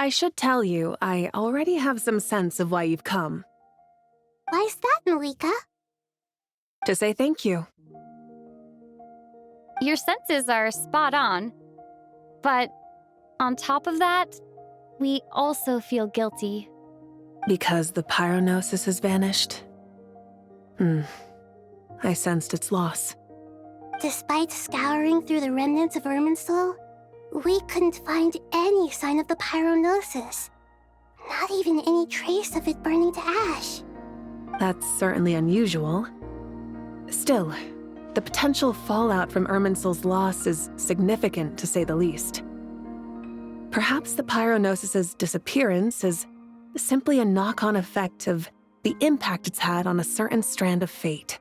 I should tell you, I already have some sense of why you've come. Why's that, Mavuika? To say thank you. Your senses are spot on. But on top of that, we also feel guilty. Because the Gnosis has vanished? I sensed its loss. Despite scouring through the remnants of Irminsul, we couldn't find any sign of the Gnosis. Not even any trace of it burning to ash. That's certainly unusual. Still, the potential fallout from Irminsul's loss is significant, to say the least. Perhaps the Gnosis's disappearance is simply a knock-on effect of the impact it's had on a certain strand of fate.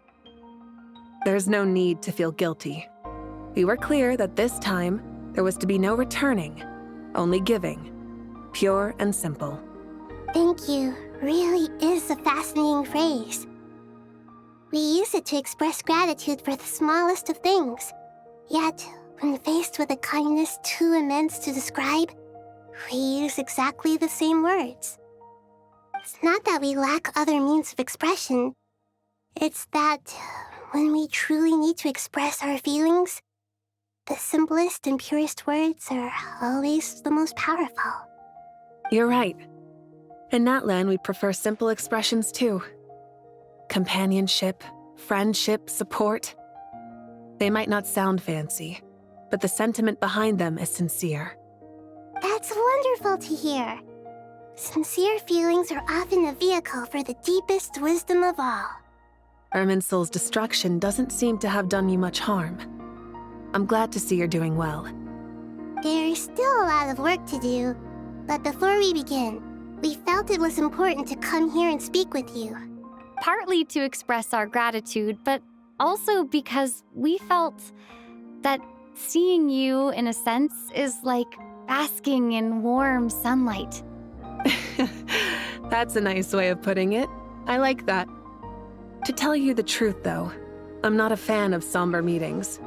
There's no need to feel guilty. We were clear that this time, there was to be no returning, only giving. Pure and simple. Thank you really is a fascinating phrase. We use it to express gratitude for the smallest of things. Yet, when faced with a kindness too immense to describe, we use exactly the same words. It's not that we lack other means of expression. It's that when we truly need to express our feelings, the simplest and purest words are always the most powerful. You're right. In Natlan, we prefer simple expressions too. Companionship, friendship, support. They might not sound fancy, but the sentiment behind them is sincere. That's wonderful to hear. Sincere feelings are often a vehicle for the deepest wisdom of all. Irminsul's destruction doesn't seem to have done you much harm. I'm glad to see you're doing well. There's still a lot of work to do, but before we begin, we felt it was important to come here and speak with you. Partly to express our gratitude, but also because we felt that seeing you, in a sense, is like basking in warm sunlight. That's a nice way of putting it. I like that. To tell you the truth, though, I'm not a fan of somber meetings.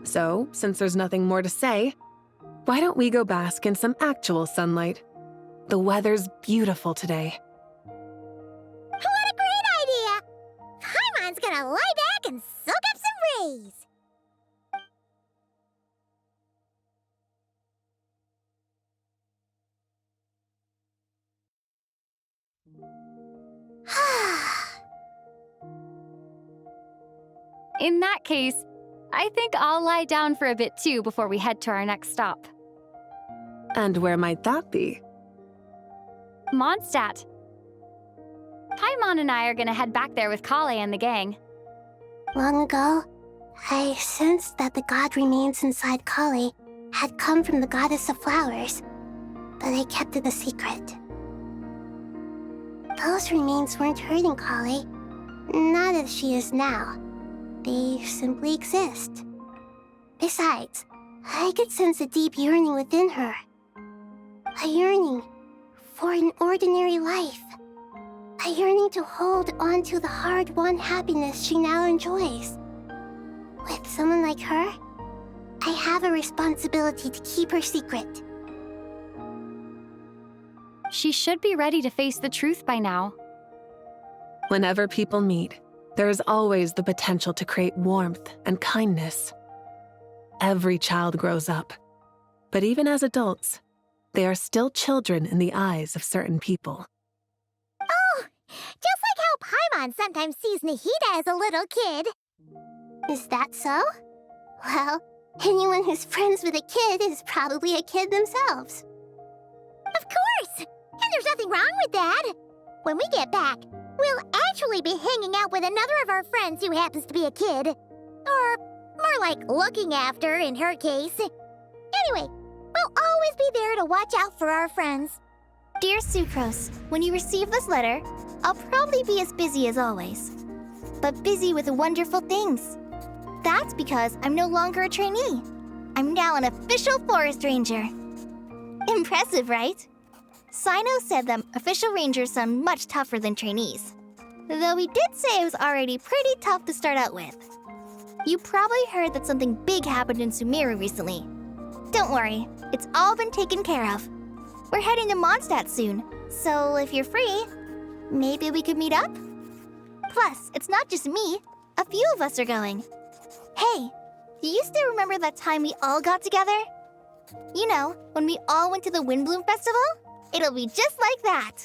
So, since there's nothing more to say, why don't we go bask in some actual sunlight? The weather's beautiful today. What a great idea! Paimon's gonna lie back and soak up some rays. In that case, I think I'll lie down for a bit too before we head to our next stop. And where might that be? Mondstadt. Paimon and I are gonna head back there with Collei and the gang. Long ago, I sensed that the god remains inside Collei had come from the goddess of flowers, but I kept it a secret. Those remains weren't hurting Collei, not as she is now. They simply exist. Besides, I could sense a deep yearning within her. A yearning for an ordinary life. A yearning to hold on to the hard-won happiness she now enjoys. With someone like her, I have a responsibility to keep her secret. She should be ready to face the truth by now. Whenever people meet, there is always the potential to create warmth and kindness. Every child grows up, but even as adults, they are still children in the eyes of certain people. Oh, just like how Paimon sometimes sees Nahida as a little kid. Is that so? Well, anyone who's friends with a kid is probably a kid themselves. Of course! And there's nothing wrong with that. When we get back, we'll actually be hanging out with another of our friends who happens to be a kid. Or more like looking after, in her case. Anyway, we'll always be there to watch out for our friends. Dear Sucrose, when you receive this letter, I'll probably be as busy as always. But busy with wonderful things. That's because I'm no longer a trainee. I'm now an official forest ranger. Impressive, right? Sino said that official rangers sound much tougher than trainees. Though he did say it was already pretty tough to start out with. You probably heard that something big happened in Sumeru recently. Don't worry, it's all been taken care of. We're heading to Mondstadt soon, so if you're free, maybe we could meet up? Plus, it's not just me. A few of us are going. Hey, do you still remember that time we all got together? You know, when we all went to the Windbloom Festival? It'll be just like that.